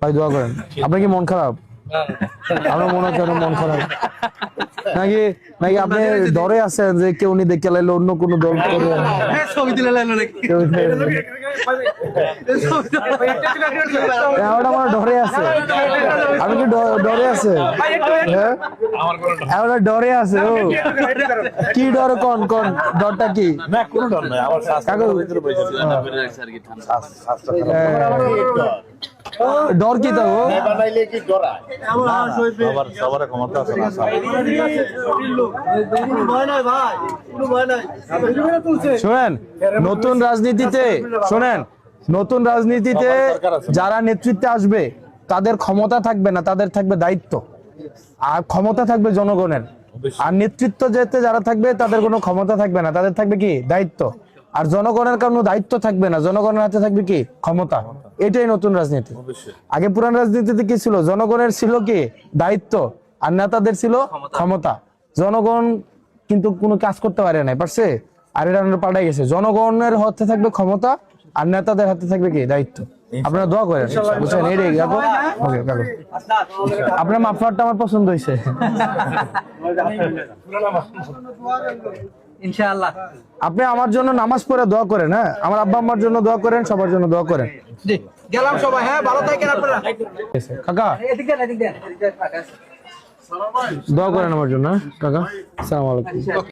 ভাই দোয়া করেন। আপনার কি মন খারাপ? আমার মনে হচ্ছে মন খারাপ নাকি নাকি আপনি ডরে আছেন যে কেউ উনি দেখে লাইলে অন্য কোনো দল করে আমার ডরে আছে। আমি কি ডরে আছে? হ্যাঁ ডরে আছে। ও কি ডর? কোন কোন ডরটা কি? না কোনো ডর নাই, আমার ডর কি তো বানাইলে কি ডরায়? সবার ক্ষমতা আছে না। শোনেন, নতুন রাজনীতিতে শোনেন, নতুন রাজনীতিতে যারা নেতৃত্বে আসবে তাদের ক্ষমতা থাকবে না, তাদের থাকবে দায়িত্ব। আর ক্ষমতা থাকবে জনগণের। আর নেতৃত্ব যেতে যারা থাকবে তাদের কোনো ক্ষমতা থাকবে না, তাদের থাকবে কি দায়িত্ব। আর জনগণের কোনো দায়িত্ব থাকবে না, জনগণের হাতে থাকবে কি ক্ষমতা। এটাই নতুন রাজনীতি। আগে পুরান রাজনীতিতে কি ছিল? জনগণের ছিল কি দায়িত্ব, আর নেতাদের ছিল ক্ষমতা। জনগণ কিন্তু কোনো কাজ করতে পারে নাই, পারছে? আর এটা পাল্টাই গেছে, জনগণের হাতে থাকবে ক্ষমতা আর নেতাদের হাতে থাকবে কি দায়িত্ব। আপনারা দোয়া করেন, বুঝছেন? এই কাকু, ওকে কাকু, আপনার মাফলারটা আমার পছন্দ হয়েছে। ইনশাআল্লাহ আপনি আমার জন্য নামাজ পড়ে দোয়া করেন। হ্যাঁ, আমার আব্বা আম্মার জন্য দোয়া করেন, সবার জন্য দোয়া করেন। জি গেলাম সবাই। হ্যাঁ ভালো থাকেন আপনারা। কাকা এদিক দেন। দোয়া করেন আমার জন্য। কাকা আসসালামু আলাইকুম।